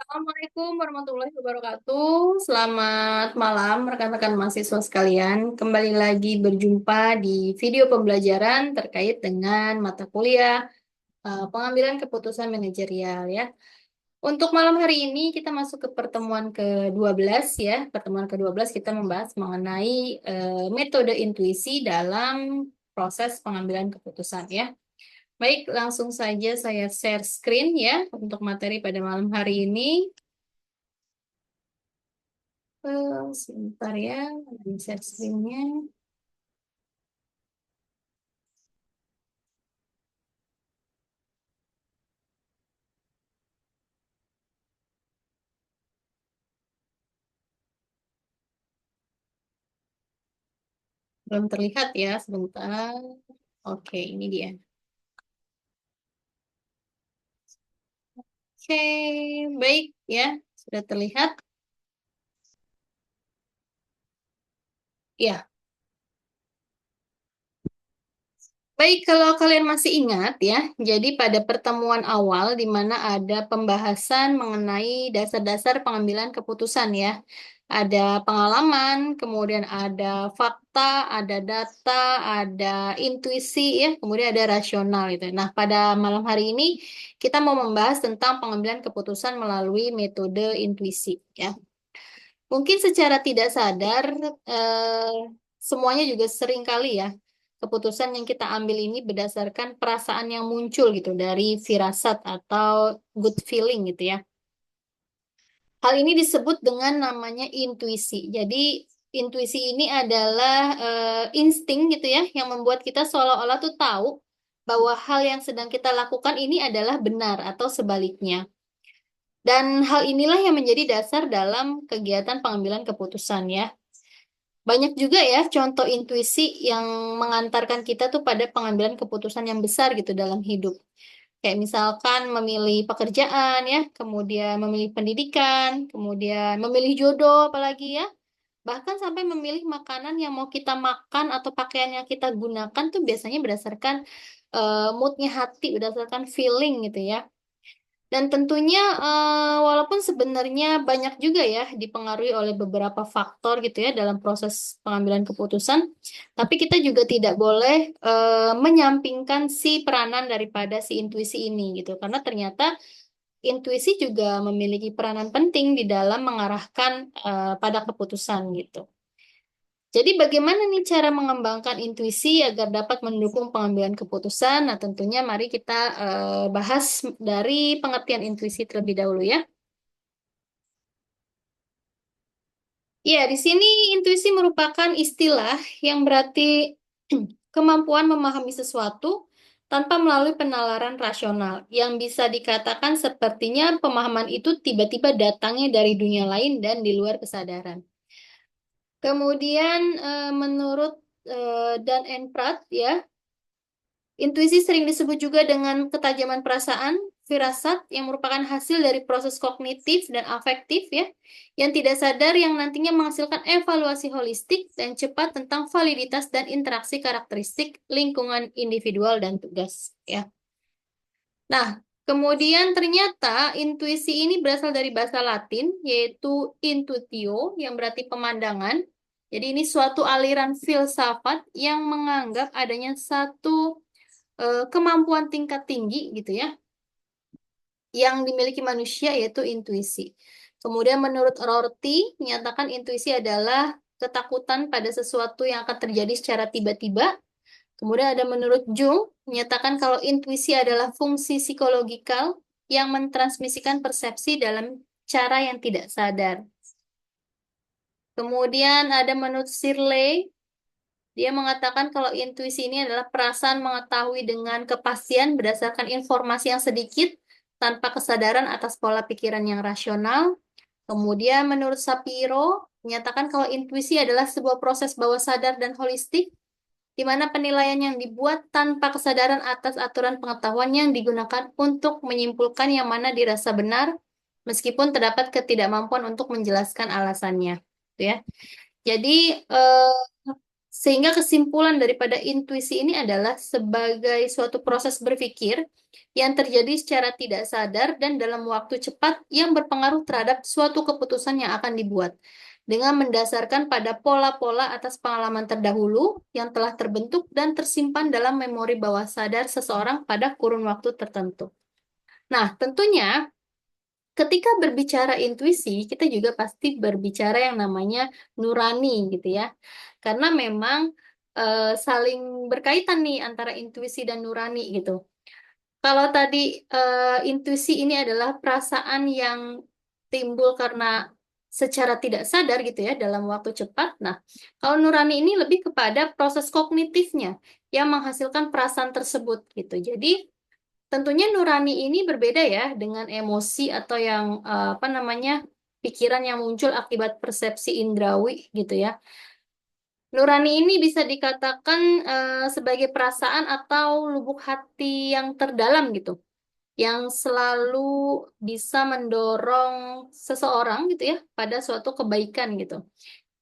Assalamualaikum warahmatullahi wabarakatuh. Selamat malam rekan-rekan mahasiswa sekalian. Kembali lagi berjumpa di video pembelajaran terkait dengan mata kuliah pengambilan keputusan manajerial ya. Untuk malam hari ini kita masuk ke pertemuan ke-12 ya. Pertemuan ke-12 kita membahas mengenai metode intuisi dalam proses pengambilan keputusan ya. Baik, langsung saja saya share screen ya untuk materi pada malam hari ini. Sebentar ya, ada share screen-nya. Belum terlihat ya, sebentar. Oke, ini dia. Oke, baik ya, sudah terlihat. Ya, baik, kalau kalian masih ingat ya, jadi pada pertemuan awal di mana ada pembahasan mengenai dasar-dasar pengambilan keputusan ya. Ada pengalaman, kemudian ada fakta, ada data, ada intuisi ya, kemudian ada rasional gitu. Nah, pada malam hari ini kita mau membahas tentang pengambilan keputusan melalui metode intuisi ya. Mungkin secara tidak sadar, eh, semuanya juga sering kali ya, keputusan yang kita ambil ini berdasarkan perasaan yang muncul gitu, dari firasat atau good feeling gitu ya. Hal ini disebut dengan namanya intuisi. Jadi, intuisi ini adalah insting gitu ya, yang membuat kita seolah-olah tuh tahu bahwa hal yang sedang kita lakukan ini adalah benar atau sebaliknya. Dan hal inilah yang menjadi dasar dalam kegiatan pengambilan keputusan ya. Banyak juga ya contoh intuisi yang mengantarkan kita tuh pada pengambilan keputusan yang besar gitu dalam hidup. Kayak misalkan memilih pekerjaan ya, kemudian memilih pendidikan, kemudian memilih jodoh apalagi ya. Bahkan sampai memilih makanan yang mau kita makan atau pakaian yang kita gunakan tuh biasanya berdasarkan moodnya hati, berdasarkan feeling gitu ya. Dan tentunya walaupun sebenarnya banyak juga ya dipengaruhi oleh beberapa faktor gitu ya dalam proses pengambilan keputusan, tapi kita juga tidak boleh menyampingkan si peranan daripada si intuisi ini gitu, karena ternyata intuisi juga memiliki peranan penting di dalam mengarahkan pada keputusan gitu. Jadi bagaimana nih cara mengembangkan intuisi agar dapat mendukung pengambilan keputusan? Nah, tentunya mari kita bahas dari pengertian intuisi terlebih dahulu ya. Ya, di sini intuisi merupakan istilah yang berarti kemampuan memahami sesuatu tanpa melalui penalaran rasional, yang bisa dikatakan sepertinya pemahaman itu tiba-tiba datangnya dari dunia lain dan di luar kesadaran. Kemudian menurut Dan and Pratt ya, intuisi sering disebut juga dengan ketajaman perasaan, firasat yang merupakan hasil dari proses kognitif dan afektif ya, yang tidak sadar yang nantinya menghasilkan evaluasi holistik dan cepat tentang validitas dan interaksi karakteristik lingkungan individual dan tugas ya. Nah, kemudian ternyata intuisi ini berasal dari bahasa Latin yaitu intutio yang berarti pemandangan. Jadi ini suatu aliran filsafat yang menganggap adanya satu kemampuan tingkat tinggi gitu ya yang dimiliki manusia yaitu intuisi. Kemudian menurut Rorty menyatakan intuisi adalah ketakutan pada sesuatu yang akan terjadi secara tiba-tiba. Kemudian ada menurut Jung menyatakan kalau intuisi adalah fungsi psikologikal yang mentransmisikan persepsi dalam cara yang tidak sadar. Kemudian ada menurut Shirley, dia mengatakan kalau intuisi ini adalah perasaan mengetahui dengan kepastian berdasarkan informasi yang sedikit tanpa kesadaran atas pola pikiran yang rasional. Kemudian menurut Sapiro, menyatakan kalau intuisi adalah sebuah proses bawah sadar dan holistik, di mana penilaian yang dibuat tanpa kesadaran atas aturan pengetahuan yang digunakan untuk menyimpulkan yang mana dirasa benar, meskipun terdapat ketidakmampuan untuk menjelaskan alasannya. Gitu ya. Jadi, Sehingga kesimpulan daripada intuisi ini adalah sebagai suatu proses berpikir yang terjadi secara tidak sadar dan dalam waktu cepat yang berpengaruh terhadap suatu keputusan yang akan dibuat, dengan mendasarkan pada pola-pola atas pengalaman terdahulu yang telah terbentuk dan tersimpan dalam memori bawah sadar seseorang pada kurun waktu tertentu. Nah, tentunya ketika berbicara intuisi, kita juga pasti berbicara yang namanya nurani gitu ya. Karena memang saling berkaitan nih antara intuisi dan nurani gitu. Kalau tadi intuisi ini adalah perasaan yang timbul karena secara tidak sadar gitu ya dalam waktu cepat. Nah, kalau nurani ini lebih kepada proses kognitifnya yang menghasilkan perasaan tersebut gitu. Jadi tentunya nurani ini berbeda ya dengan emosi atau yang apa namanya pikiran yang muncul akibat persepsi indrawi gitu ya. Nurani ini bisa dikatakan sebagai perasaan atau lubuk hati yang terdalam gitu, yang selalu bisa mendorong seseorang gitu ya pada suatu kebaikan gitu.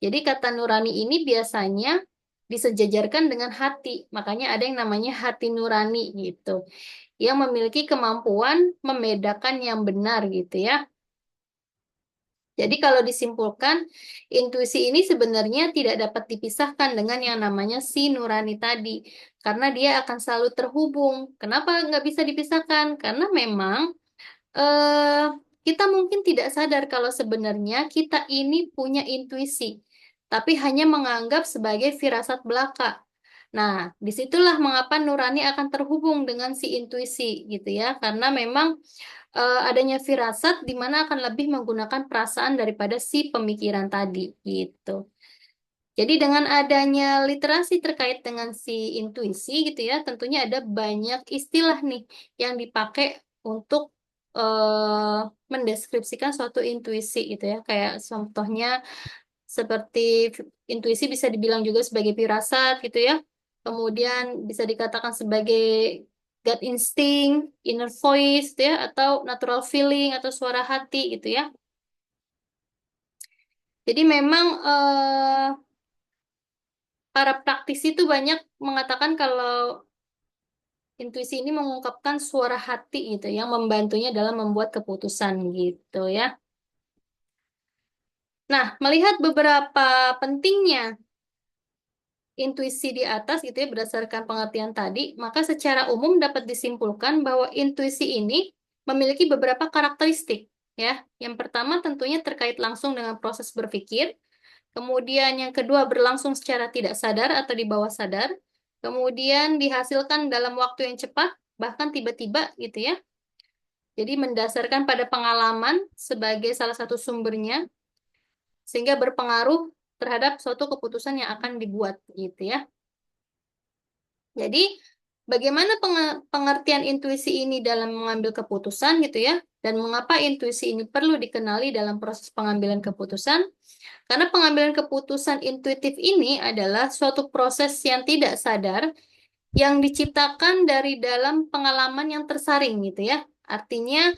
Jadi kata nurani ini biasanya disejajarkan dengan hati, makanya ada yang namanya hati nurani gitu yang memiliki kemampuan membedakan yang benar gitu ya. Jadi kalau disimpulkan, intuisi ini sebenarnya tidak dapat dipisahkan dengan yang namanya si nurani tadi, karena dia akan selalu terhubung. Kenapa nggak bisa dipisahkan? Karena memang eh, kita mungkin tidak sadar kalau sebenarnya kita ini punya intuisi, tapi hanya menganggap sebagai firasat belaka. Nah, disitulah mengapa nurani akan terhubung dengan si intuisi gitu ya, karena memang adanya firasat di mana akan lebih menggunakan perasaan daripada si pemikiran tadi gitu. Jadi dengan adanya literasi terkait dengan si intuisi gitu ya, tentunya ada banyak istilah nih yang dipakai untuk mendeskripsikan suatu intuisi gitu ya. Kayak contohnya seperti intuisi bisa dibilang juga sebagai firasat gitu ya. Kemudian bisa dikatakan sebagai gut instinct, inner voice gitu ya, atau natural feeling atau suara hati gitu ya. Jadi memang para praktisi itu banyak mengatakan kalau intuisi ini mengungkapkan suara hati gitu yang membantunya dalam membuat keputusan gitu ya. Nah, melihat beberapa pentingnya intuisi di atas gitu ya berdasarkan pengertian tadi, maka secara umum dapat disimpulkan bahwa intuisi ini memiliki beberapa karakteristik ya. Yang pertama tentunya terkait langsung dengan proses berpikir, kemudian yang kedua berlangsung secara tidak sadar atau di bawah sadar, kemudian dihasilkan dalam waktu yang cepat bahkan tiba-tiba gitu ya. Jadi mendasarkan pada pengalaman sebagai salah satu sumbernya sehingga berpengaruh terhadap suatu keputusan yang akan dibuat gitu ya. Jadi, bagaimana pengertian intuisi ini dalam mengambil keputusan gitu ya, dan mengapa intuisi ini perlu dikenali dalam proses pengambilan keputusan? Karena pengambilan keputusan intuitif ini adalah suatu proses yang tidak sadar yang diciptakan dari dalam pengalaman yang tersaring gitu ya. Artinya,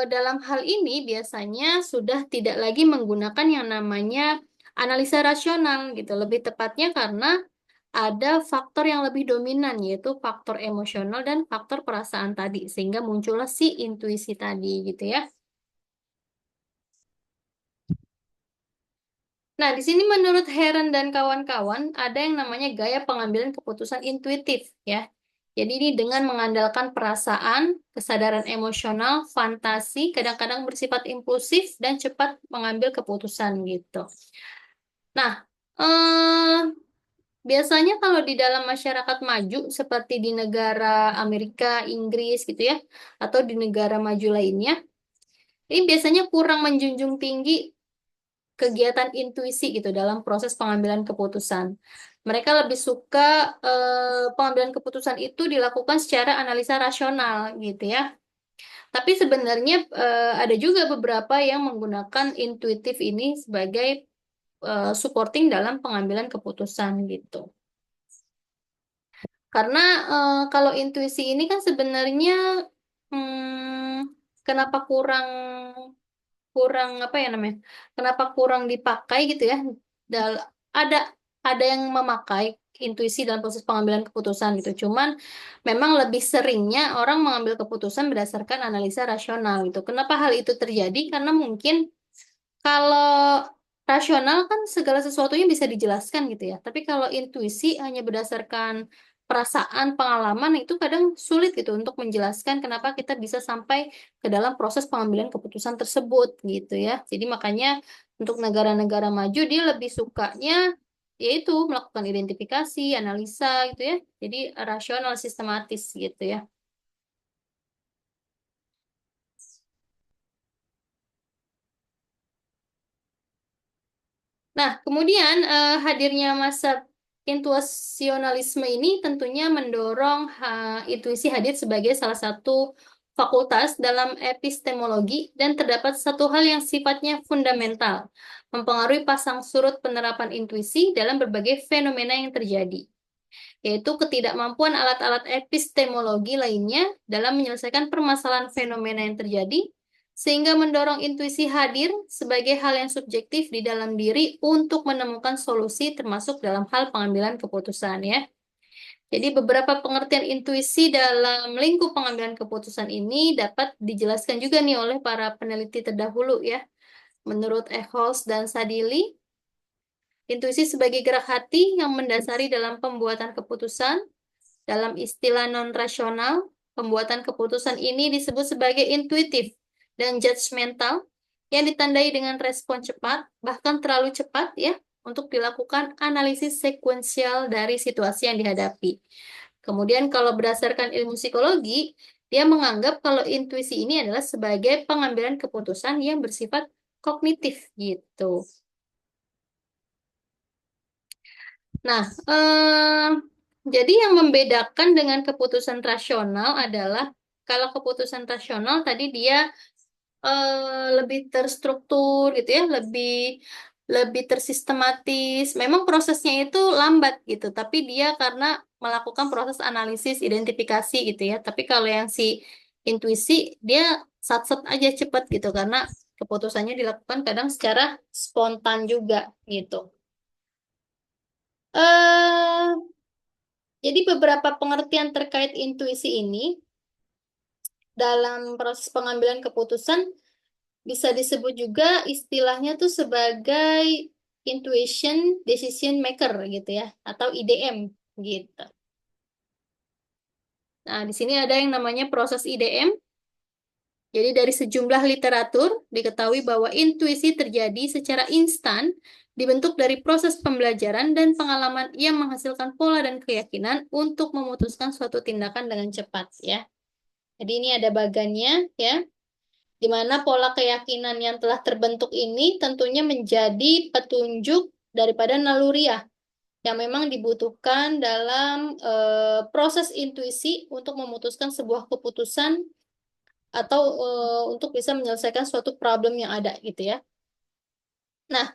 dalam hal ini biasanya sudah tidak lagi menggunakan yang namanya analisa rasional gitu. Lebih tepatnya karena ada faktor yang lebih dominan yaitu faktor emosional dan faktor perasaan tadi sehingga muncullah si intuisi tadi gitu ya. Nah, di sini menurut Heron dan kawan-kawan ada yang namanya gaya pengambilan keputusan intuitif ya. Jadi ini dengan mengandalkan perasaan, kesadaran emosional, fantasi, kadang-kadang bersifat impulsif dan cepat mengambil keputusan gitu. Nah, eh, biasanya kalau di dalam masyarakat maju seperti di negara Amerika, Inggris gitu ya, atau di negara maju lainnya, ini biasanya kurang menjunjung tinggi kegiatan intuisi gitu dalam proses pengambilan keputusan. Mereka lebih suka pengambilan keputusan itu dilakukan secara analisa rasional gitu ya. Tapi sebenarnya ada juga beberapa yang menggunakan intuitif ini sebagai supporting dalam pengambilan keputusan gitu. Karena kalau intuisi ini kan sebenarnya kenapa kurang kurang apa ya namanya? Kenapa kurang dipakai gitu ya? Ada ada yang memakai intuisi dalam proses pengambilan keputusan gitu. Cuman memang lebih seringnya orang mengambil keputusan berdasarkan analisa rasional gitu. Kenapa hal itu terjadi? Karena mungkin kalau rasional kan segala sesuatunya bisa dijelaskan gitu ya. Tapi kalau intuisi hanya berdasarkan perasaan, pengalaman itu kadang sulit gitu untuk menjelaskan kenapa kita bisa sampai ke dalam proses pengambilan keputusan tersebut gitu ya. Jadi makanya untuk negara-negara maju dia lebih sukanya yaitu melakukan identifikasi, analisa gitu ya. Jadi rasional, sistematis gitu ya. Nah, kemudian hadirnya masa intuisionalisme ini tentunya mendorong intuisi hadir sebagai salah satu fakultas dalam epistemologi dan terdapat satu hal yang sifatnya fundamental, mempengaruhi pasang surut penerapan intuisi dalam berbagai fenomena yang terjadi, yaitu ketidakmampuan alat-alat epistemologi lainnya dalam menyelesaikan permasalahan fenomena yang terjadi, sehingga mendorong intuisi hadir sebagai hal yang subjektif di dalam diri untuk menemukan solusi termasuk dalam hal pengambilan keputusan ya. Jadi beberapa pengertian intuisi dalam lingkup pengambilan keputusan ini dapat dijelaskan juga nih oleh para peneliti terdahulu ya. Menurut Eccles dan Sadili, intuisi sebagai gerak hati yang mendasari dalam pembuatan keputusan. Dalam istilah non-rasional, pembuatan keputusan ini disebut sebagai intuitif dan judgmental yang ditandai dengan respon cepat, bahkan terlalu cepat ya, untuk dilakukan analisis sekuensial dari situasi yang dihadapi. Kemudian kalau berdasarkan ilmu psikologi, dia menganggap kalau intuisi ini adalah sebagai pengambilan keputusan yang bersifat kognitif gitu. Nah, jadi yang membedakan dengan keputusan rasional adalah kalau keputusan rasional tadi dia lebih terstruktur gitu ya, lebih lebih tersistematis. Memang prosesnya itu lambat gitu, tapi dia karena melakukan proses analisis, identifikasi gitu ya. Tapi kalau yang si intuisi dia sat-set aja cepet gitu karena keputusannya dilakukan kadang secara spontan juga gitu. eh Jadi beberapa pengertian terkait intuisi ini dalam proses pengambilan keputusan bisa disebut juga istilahnya tuh sebagai intuition decision maker gitu ya, atau IDM gitu. Nah, di sini ada yang namanya proses IDM. Jadi dari sejumlah literatur diketahui bahwa intuisi terjadi secara instan, dibentuk dari proses pembelajaran dan pengalaman yang menghasilkan pola dan keyakinan untuk memutuskan suatu tindakan dengan cepat ya. Jadi ini ada bagannya ya, di mana pola keyakinan yang telah terbentuk ini tentunya menjadi petunjuk daripada naluriah yang memang dibutuhkan dalam proses intuisi untuk memutuskan sebuah keputusan atau untuk bisa menyelesaikan suatu problem yang ada gitu ya. Nah,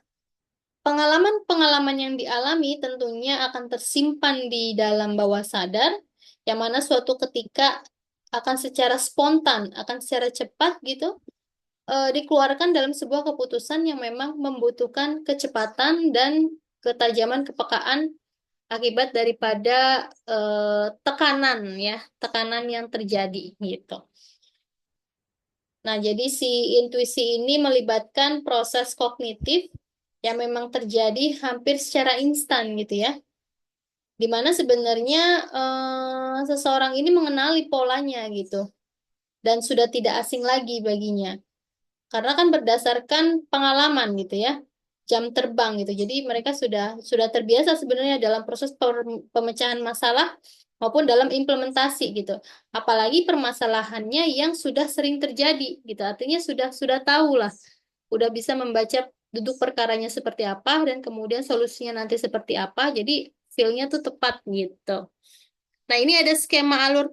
pengalaman-pengalaman yang dialami tentunya akan tersimpan di dalam bawah sadar, yang mana suatu ketika akan secara spontan, akan secara cepat gitu, dikeluarkan dalam sebuah keputusan yang memang membutuhkan kecepatan dan ketajaman kepekaan akibat daripada tekanan ya, tekanan yang terjadi gitu. Nah, jadi si intuisi ini melibatkan proses kognitif yang memang terjadi hampir secara instan gitu ya. Di mana sebenarnya seseorang ini mengenali polanya gitu dan sudah tidak asing lagi baginya. Karena kan berdasarkan pengalaman gitu ya, jam terbang gitu. Jadi mereka sudah terbiasa sebenarnya dalam proses pemecahan masalah maupun dalam implementasi gitu. Apalagi permasalahannya yang sudah sering terjadi gitu. Artinya sudah tahu lah, udah bisa membaca duduk perkaranya seperti apa dan kemudian solusinya nanti seperti apa. Jadi feel-nya tuh tepat gitu. Nah, ini ada skema alur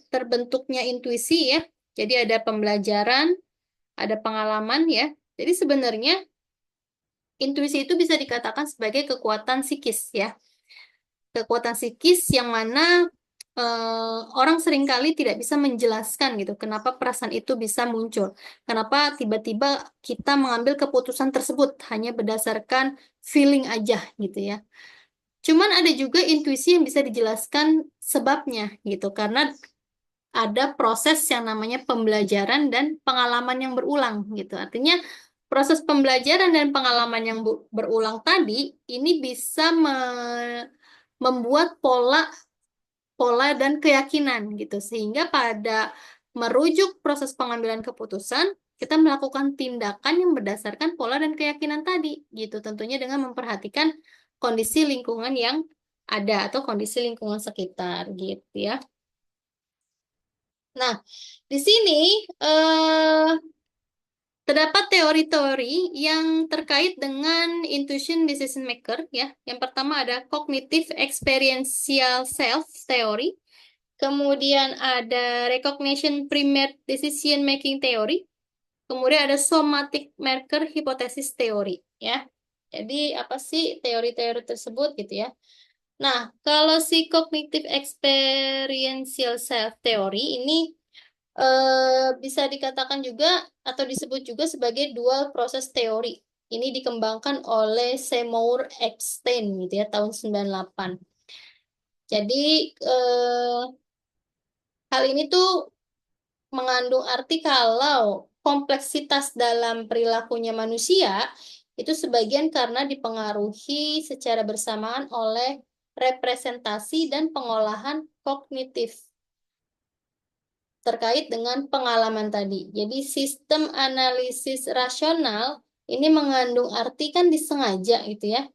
terbentuknya intuisi ya. Jadi ada pembelajaran, ada pengalaman ya. Jadi sebenarnya intuisi itu bisa dikatakan sebagai kekuatan psikis ya. Kekuatan psikis yang mana orang seringkali tidak bisa menjelaskan gitu kenapa perasaan itu bisa muncul. Kenapa tiba-tiba kita mengambil keputusan tersebut hanya berdasarkan feeling aja gitu ya. Cuman ada juga intuisi yang bisa dijelaskan sebabnya gitu, karena ada proses yang namanya pembelajaran dan pengalaman yang berulang gitu. Artinya proses pembelajaran dan pengalaman yang berulang tadi ini bisa membuat pola pola dan keyakinan gitu. Sehingga pada merujuk proses pengambilan keputusan, kita melakukan tindakan yang berdasarkan pola dan keyakinan tadi gitu. Tentunya dengan memperhatikan kondisi lingkungan yang ada atau kondisi lingkungan sekitar gitu ya. Nah, di sini eh, terdapat teori-teori yang terkait dengan intuition decision maker ya. Yang pertama ada cognitive experiential self theory, kemudian ada recognition primary decision making theory, kemudian ada somatic marker hypothesis theory ya. Jadi apa sih teori-teori tersebut gitu ya? Nah, kalau si cognitive experiential self theory ini bisa dikatakan juga atau disebut juga sebagai dual process theory. Ini dikembangkan oleh Seymour Epstein gitu ya tahun 98. Jadi hal ini tuh mengandung arti kalau kompleksitas dalam perilakunya manusia itu sebagian karena dipengaruhi secara bersamaan oleh representasi dan pengolahan kognitif terkait dengan pengalaman tadi. Jadi sistem analisis rasional ini mengandung arti kan disengaja gitu ya.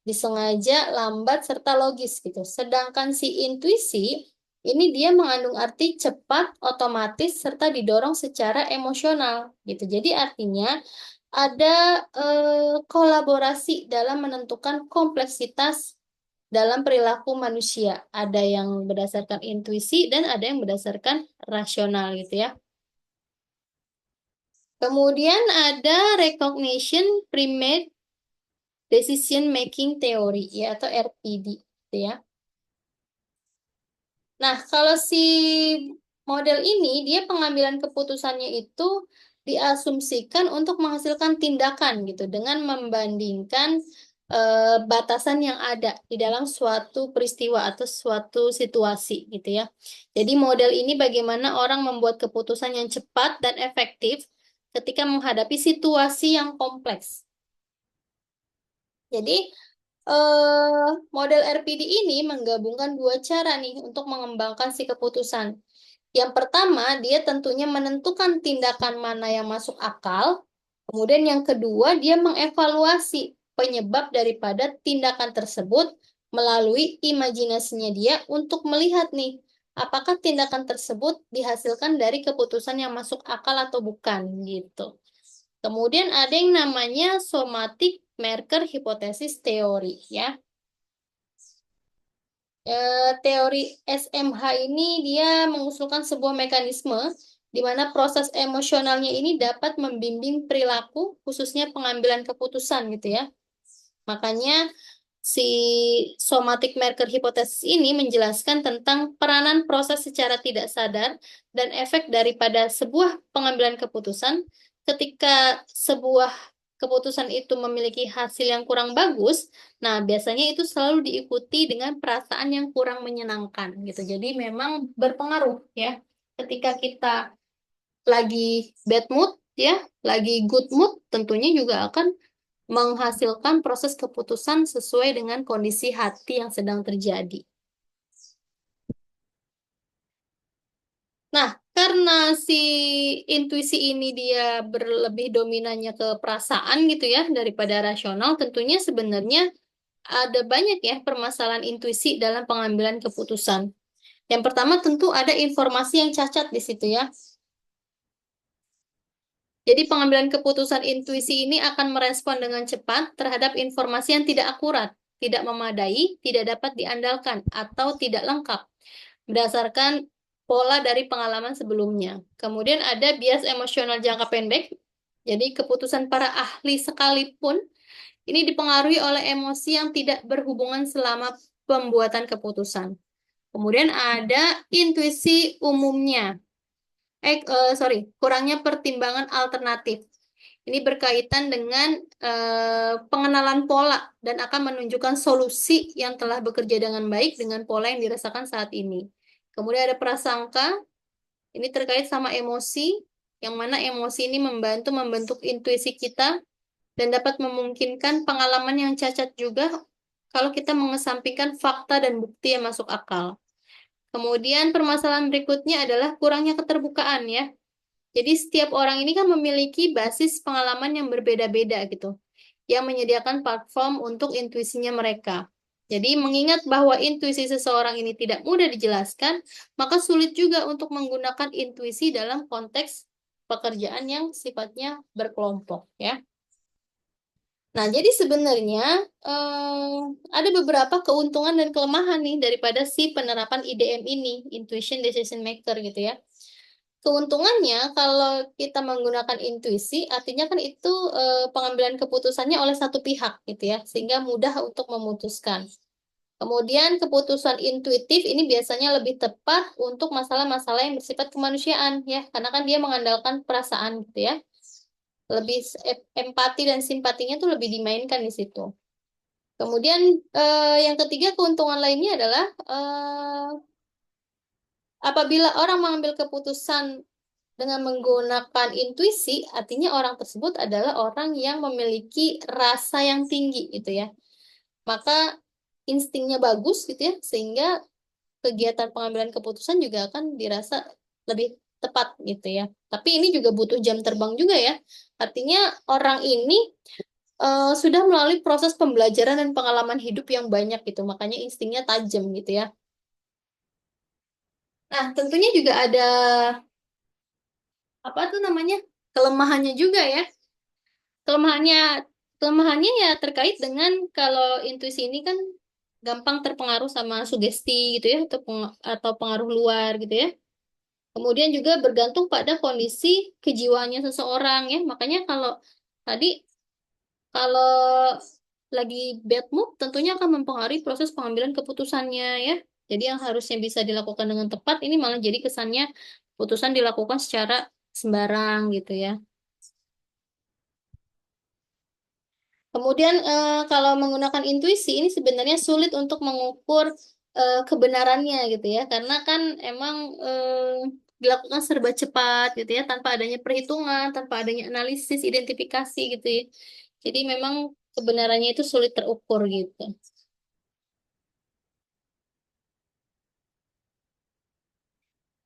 Disengaja, lambat, serta logis gitu. Sedangkan si intuisi ini dia mengandung arti cepat, otomatis, serta didorong secara emosional gitu. Jadi artinya ada kolaborasi dalam menentukan kompleksitas dalam perilaku manusia. Ada yang berdasarkan intuisi dan ada yang berdasarkan rasional gitu ya. Kemudian ada recognition primate decision making theory ya atau RPD gitu ya. Nah, kalau si model ini dia pengambilan keputusannya itu diasumsikan untuk menghasilkan tindakan gitu dengan membandingkan batasan yang ada di dalam suatu peristiwa atau suatu situasi gitu ya. Jadi model ini bagaimana orang membuat keputusan yang cepat dan efektif ketika menghadapi situasi yang kompleks. Jadi model RPD ini menggabungkan dua cara nih untuk mengembangkan si keputusan. Yang pertama, dia tentunya menentukan tindakan mana yang masuk akal. Kemudian yang kedua, dia mengevaluasi penyebab daripada tindakan tersebut melalui imajinasinya dia untuk melihat nih, apakah tindakan tersebut dihasilkan dari keputusan yang masuk akal atau bukan gitu. Kemudian ada yang namanya somatic marker hypothesis theory ya. Teori SMH ini dia mengusulkan sebuah mekanisme di mana proses emosionalnya ini dapat membimbing perilaku, khususnya pengambilan keputusan gitu ya. Makanya si somatic marker hypothesis ini menjelaskan tentang peranan proses secara tidak sadar dan efek daripada sebuah pengambilan keputusan ketika sebuah keputusan itu memiliki hasil yang kurang bagus. Nah, biasanya itu selalu diikuti dengan perasaan yang kurang menyenangkan gitu. Jadi memang berpengaruh ya. Ketika kita lagi bad mood ya, lagi good mood tentunya juga akan menghasilkan proses keputusan sesuai dengan kondisi hati yang sedang terjadi. Nah, karena si intuisi ini dia berlebih dominannya ke perasaan gitu ya daripada rasional, tentunya sebenarnya ada banyak ya permasalahan intuisi dalam pengambilan keputusan. Yang pertama tentu ada informasi yang cacat di situ ya. Jadi pengambilan keputusan intuisi ini akan merespon dengan cepat terhadap informasi yang tidak akurat, tidak memadai, tidak dapat diandalkan, atau tidak lengkap berdasarkan pola dari pengalaman sebelumnya. Kemudian ada bias emosional jangka pendek. Jadi keputusan para ahli sekalipun ini dipengaruhi oleh emosi yang tidak berhubungan selama pembuatan keputusan. Kemudian ada intuisi umumnya. Sorry, kurangnya pertimbangan alternatif. Ini berkaitan dengan pengenalan pola dan akan menunjukkan solusi yang telah bekerja dengan baik dengan pola yang dirasakan saat ini. Kemudian ada prasangka, ini terkait sama emosi, yang mana emosi ini membantu membentuk intuisi kita dan dapat memungkinkan pengalaman yang cacat juga kalau kita mengesampingkan fakta dan bukti yang masuk akal. Kemudian permasalahan berikutnya adalah kurangnya keterbukaan ya. Jadi setiap orang ini kan memiliki basis pengalaman yang berbeda-beda gitu, yang menyediakan platform untuk intuisinya mereka. Jadi mengingat bahwa intuisi seseorang ini tidak mudah dijelaskan, maka sulit juga untuk menggunakan intuisi dalam konteks pekerjaan yang sifatnya berkelompok ya. Nah, jadi sebenarnya ada beberapa keuntungan dan kelemahan nih daripada si penerapan IDM ini, Intuition Decision Maker gitu ya. Keuntungannya kalau kita menggunakan intuisi, artinya kan itu pengambilan keputusannya oleh satu pihak gitu ya, sehingga mudah untuk memutuskan. Kemudian keputusan intuitif ini biasanya lebih tepat untuk masalah-masalah yang bersifat kemanusiaan ya, karena kan dia mengandalkan perasaan gitu ya. Lebih empati dan simpatinya tuh lebih dimainkan di situ. Kemudian yang ketiga keuntungan lainnya adalah apabila orang mengambil keputusan dengan menggunakan intuisi, artinya orang tersebut adalah orang yang memiliki rasa yang tinggi gitu ya. Maka instingnya bagus gitu ya, sehingga kegiatan pengambilan keputusan juga akan dirasa lebih tepat gitu ya. Tapi ini juga butuh jam terbang juga ya. Artinya orang ini sudah melalui proses pembelajaran dan pengalaman hidup yang banyak gitu, makanya instingnya tajam gitu ya. Nah, tentunya juga ada apa tuh namanya kelemahannya juga ya. Kelemahannya kelemahannya ya terkait dengan kalau intuisi ini kan gampang terpengaruh sama sugesti gitu ya atau pengaruh luar gitu ya. Kemudian juga bergantung pada kondisi kejiwaannya seseorang ya. Makanya kalau tadi kalau lagi bad mood tentunya akan mempengaruhi proses pengambilan keputusannya ya. Jadi yang harusnya bisa dilakukan dengan tepat ini malah jadi kesannya keputusan dilakukan secara sembarang gitu ya. Kemudian kalau menggunakan intuisi ini sebenarnya sulit untuk mengukur kebenarannya gitu ya, karena kan emang dilakukan serba cepat gitu ya, tanpa adanya perhitungan, tanpa adanya analisis, identifikasi gitu ya. Jadi memang kebenarannya itu sulit terukur gitu.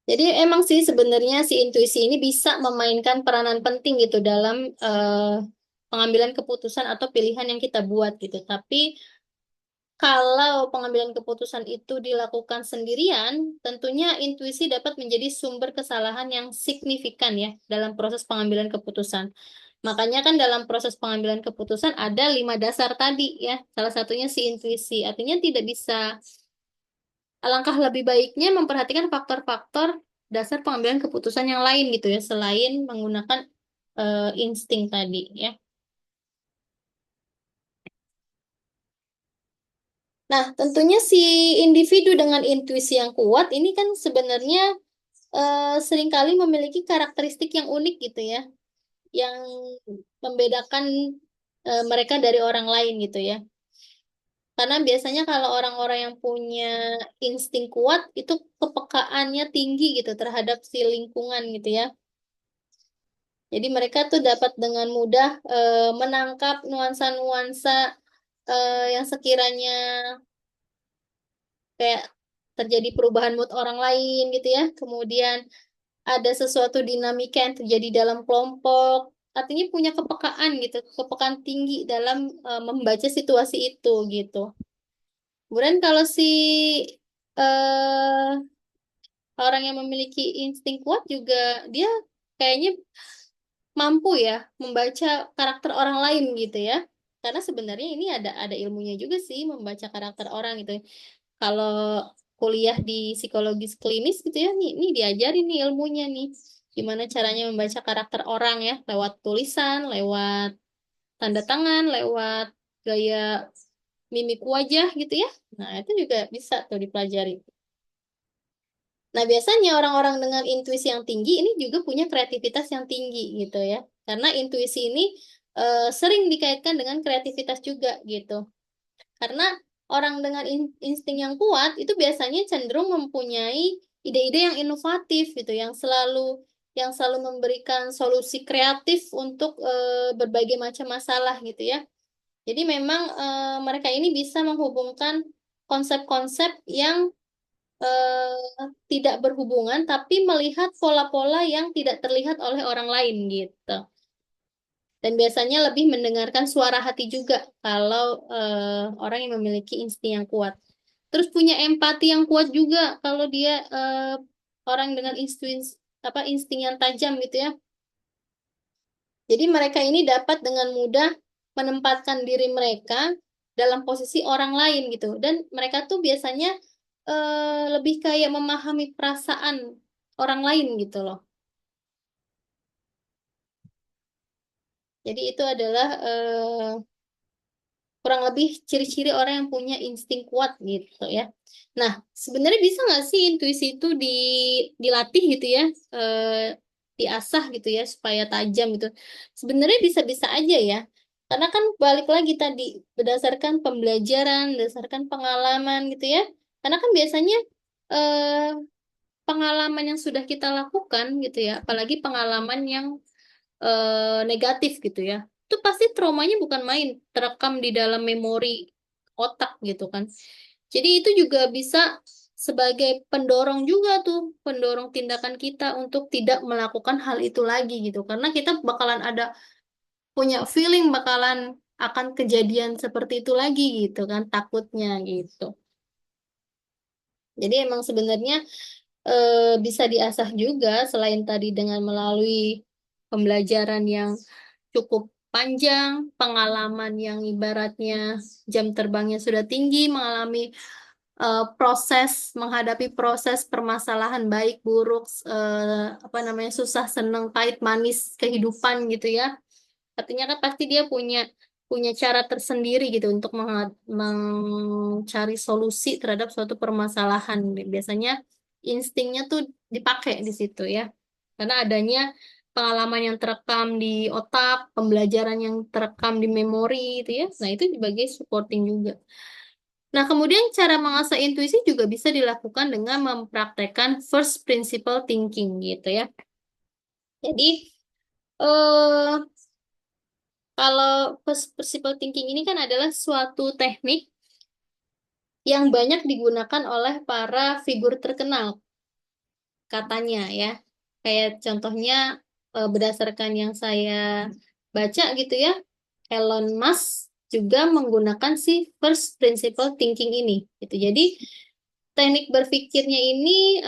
Jadi emang sih sebenarnya si intuisi ini bisa memainkan peranan penting gitu dalam pengambilan keputusan atau pilihan yang kita buat gitu. Tapi kalau pengambilan keputusan itu dilakukan sendirian, tentunya intuisi dapat menjadi sumber kesalahan yang signifikan ya dalam proses pengambilan keputusan. Makanya kan dalam proses pengambilan keputusan ada 5 dasar tadi ya. Salah satunya si intuisi. Artinya tidak bisa, alangkah lebih baiknya memperhatikan faktor-faktor dasar pengambilan keputusan yang lain gitu ya, selain menggunakan insting tadi ya. Nah, tentunya si individu dengan intuisi yang kuat ini kan sebenarnya seringkali memiliki karakteristik yang unik gitu ya, yang membedakan mereka dari orang lain gitu ya. Karena biasanya kalau orang-orang yang punya insting kuat itu kepekaannya tinggi gitu terhadap si lingkungan gitu ya. Jadi mereka tuh dapat dengan mudah menangkap nuansa-nuansa yang sekiranya kayak terjadi perubahan mood orang lain gitu ya. Kemudian ada sesuatu dinamika yang terjadi dalam kelompok. Artinya punya kepekaan gitu, kepekaan tinggi dalam membaca situasi itu gitu. Kemudian kalau si eh, orang yang memiliki insting kuat juga dia kayaknya mampu ya membaca karakter orang lain gitu ya. Karena sebenarnya ini ada ilmunya juga sih membaca karakter orang gitu. Kalau kuliah di psikologis klinis gitu ya, nih diajarin nih ilmunya nih. Gimana caranya membaca karakter orang ya, lewat tulisan, lewat tanda tangan, lewat gaya mimik wajah gitu ya. Nah, itu juga bisa tuh dipelajari. Nah, biasanya orang-orang dengan intuisi yang tinggi ini juga punya kreativitas yang tinggi gitu ya. Karena intuisi ini sering dikaitkan dengan kreativitas juga gitu. Karena orang dengan insting yang kuat itu biasanya cenderung mempunyai ide-ide yang inovatif gitu, yang selalu memberikan solusi kreatif untuk berbagai macam masalah gitu ya. Jadi memang mereka ini bisa menghubungkan konsep-konsep yang tidak berhubungan, tapi melihat pola-pola yang tidak terlihat oleh orang lain gitu. Dan biasanya lebih mendengarkan suara hati juga kalau orang yang memiliki insting yang kuat. Terus punya empati yang kuat juga kalau dia orang dengan insting yang tajam gitu ya. Jadi mereka ini dapat dengan mudah menempatkan diri mereka dalam posisi orang lain gitu. Dan mereka tuh biasanya lebih kayak memahami perasaan orang lain gitu loh. Jadi itu adalah kurang lebih ciri-ciri orang yang punya insting kuat gitu ya. Nah, sebenarnya bisa nggak sih intuisi itu dilatih gitu ya, diasah gitu ya supaya tajam gitu. Sebenarnya bisa-bisa aja ya. Karena kan balik lagi tadi berdasarkan pembelajaran, berdasarkan pengalaman gitu ya. Karena kan biasanya eh, pengalaman yang sudah kita lakukan gitu ya, apalagi pengalaman yang negatif gitu ya, itu pasti traumanya bukan main, terekam di dalam memori otak gitu kan. Jadi itu juga bisa sebagai pendorong juga tuh, pendorong tindakan kita untuk tidak melakukan hal itu lagi gitu, karena kita bakalan ada punya feeling bakalan akan kejadian seperti itu lagi gitu kan, takutnya gitu. Jadi emang sebenarnya bisa diasah juga selain tadi dengan melalui pembelajaran yang cukup panjang, pengalaman yang ibaratnya jam terbangnya sudah tinggi, mengalami menghadapi proses permasalahan baik buruk, apa namanya, susah senang pahit manis kehidupan gitu ya. Artinya kan pasti dia punya punya cara tersendiri gitu untuk mencari solusi terhadap suatu permasalahan. Biasanya instingnya tuh dipakai di situ ya. Karena adanya pengalaman yang terekam di otak, pembelajaran yang terekam di memori itu ya. Nah, itu sebagai supporting juga. Nah, kemudian cara mengasah intuisi juga bisa dilakukan dengan mempraktekkan first principle thinking gitu ya. Jadi, eh kalau first principle thinking ini kan adalah suatu teknik yang banyak digunakan oleh para figur terkenal, katanya ya. Kayak contohnya berdasarkan yang saya baca gitu ya, Elon Musk juga menggunakan si first principle thinking ini gitu. Jadi teknik berpikirnya ini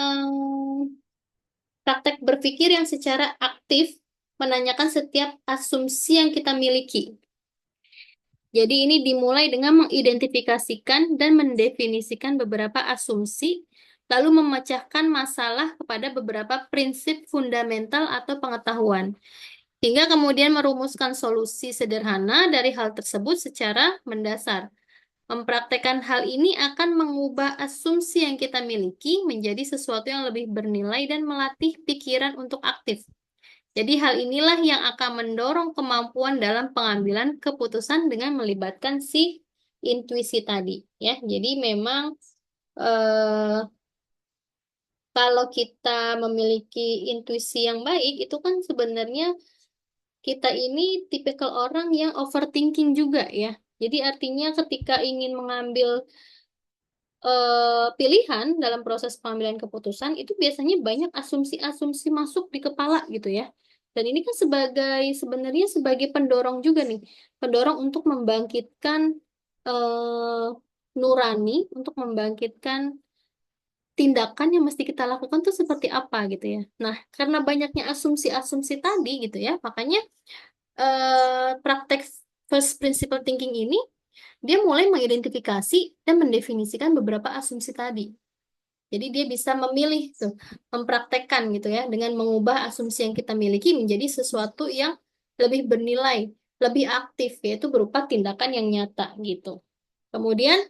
praktek berpikir yang secara aktif menanyakan setiap asumsi yang kita miliki. Jadi ini dimulai dengan mengidentifikasikan dan mendefinisikan beberapa asumsi, lalu memecahkan masalah kepada beberapa prinsip fundamental atau pengetahuan, hingga kemudian merumuskan solusi sederhana dari hal tersebut secara mendasar. Mempraktekkan hal ini akan mengubah asumsi yang kita miliki menjadi sesuatu yang lebih bernilai dan melatih pikiran untuk aktif. Jadi hal inilah yang akan mendorong kemampuan dalam pengambilan keputusan dengan melibatkan si intuisi tadi, ya. Jadi memang eh, kalau kita memiliki intuisi yang baik, itu kan sebenarnya kita ini tipikal orang yang overthinking juga ya. Jadi artinya ketika ingin mengambil pilihan dalam proses pengambilan keputusan itu biasanya banyak asumsi-asumsi masuk di kepala gitu ya. Dan ini kan sebenarnya sebagai pendorong juga nih, pendorong untuk membangkitkan eh, nurani, untuk membangkitkan tindakan yang mesti kita lakukan tuh seperti apa gitu ya. Nah, karena banyaknya asumsi-asumsi tadi gitu ya, makanya praktek first principle thinking ini dia mulai mengidentifikasi dan mendefinisikan beberapa asumsi tadi. Jadi dia bisa memilih tuh, mempraktekkan gitu ya, dengan mengubah asumsi yang kita miliki menjadi sesuatu yang lebih bernilai, lebih aktif, yaitu berupa tindakan yang nyata gitu. Kemudian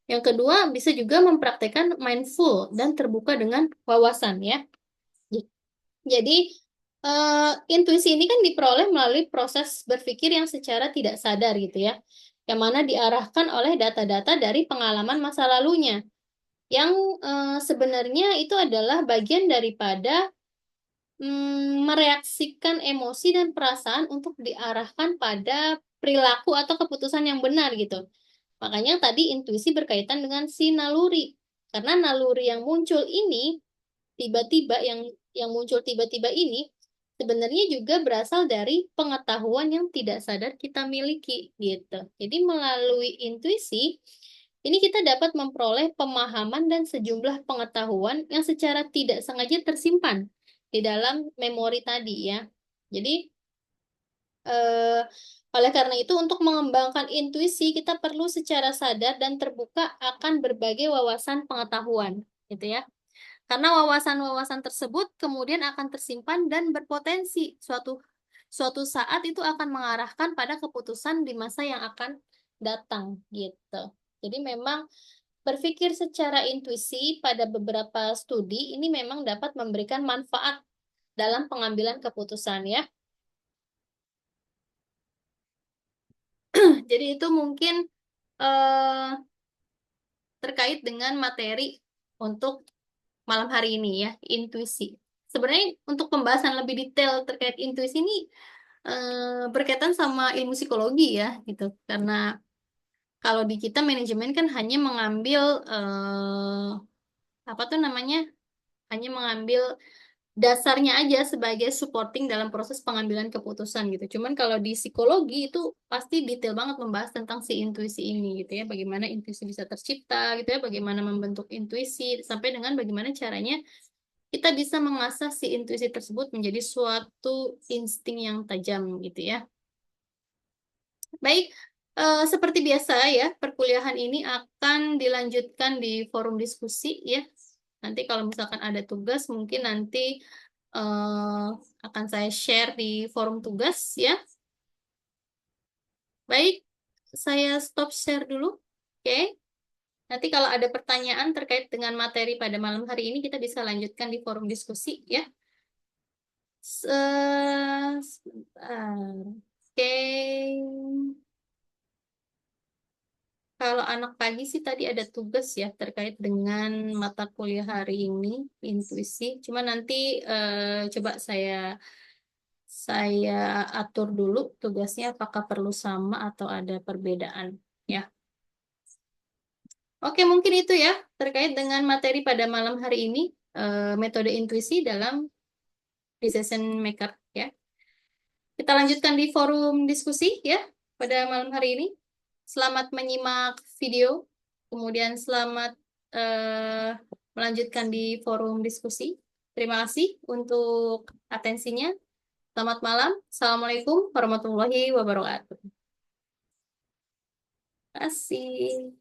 Yang kedua, bisa juga mempraktekkan mindful dan terbuka dengan wawasan ya. Jadi, intuisi ini kan diperoleh melalui proses berpikir yang secara tidak sadar gitu ya, yang mana diarahkan oleh data-data dari pengalaman masa lalunya, yang sebenarnya itu adalah bagian daripada mereaksikan emosi dan perasaan untuk diarahkan pada perilaku atau keputusan yang benar gitu. Makanya tadi intuisi berkaitan dengan si naluri. Karena naluri yang muncul ini tiba-tiba yang muncul tiba-tiba ini sebenarnya juga berasal dari pengetahuan yang tidak sadar kita miliki gitu. Jadi melalui intuisi ini kita dapat memperoleh pemahaman dan sejumlah pengetahuan yang secara tidak sengaja tersimpan di dalam memori tadi ya. Jadi eh, oleh karena itu untuk mengembangkan intuisi kita perlu secara sadar dan terbuka akan berbagai wawasan pengetahuan gitu ya. Karena wawasan-wawasan tersebut kemudian akan tersimpan dan berpotensi suatu suatu saat itu akan mengarahkan pada keputusan di masa yang akan datang gitu. Jadi memang berpikir secara intuisi pada beberapa studi ini memang dapat memberikan manfaat dalam pengambilan keputusan ya. Jadi itu mungkin eh, terkait dengan materi untuk malam hari ini ya, intuisi. Sebenarnya untuk pembahasan lebih detail terkait intuisi ini berkaitan sama ilmu psikologi ya, gitu. Karena kalau di kita manajemen kan hanya mengambil apa tuh namanya, hanya mengambil dasarnya aja sebagai supporting dalam proses pengambilan keputusan gitu. Cuman kalau di psikologi itu pasti detail banget membahas tentang si intuisi ini gitu ya, bagaimana intuisi bisa tercipta gitu ya, bagaimana membentuk intuisi sampai dengan bagaimana caranya kita bisa mengasah si intuisi tersebut menjadi suatu insting yang tajam gitu ya. Baik, seperti biasa ya, perkuliahan ini akan dilanjutkan di forum diskusi ya. Nanti kalau misalkan ada tugas, mungkin nanti akan saya share di forum tugas ya. Baik, saya stop share dulu. Oke, nanti kalau ada pertanyaan terkait dengan materi pada malam hari ini, kita bisa lanjutkan di forum diskusi ya. Sebentar. Oke. Kalau anak pagi sih tadi ada tugas ya terkait dengan mata kuliah hari ini, intuisi. Cuma nanti coba saya atur dulu tugasnya apakah perlu sama atau ada perbedaan ya. Oke, mungkin itu ya terkait dengan materi pada malam hari ini, metode intuisi dalam decision maker ya. Kita lanjutkan di forum diskusi ya pada malam hari ini. Selamat menyimak video, kemudian selamat eh, melanjutkan di forum diskusi. Terima kasih untuk atensinya. Selamat malam. Assalamualaikum warahmatullahi wabarakatuh. Terima kasih.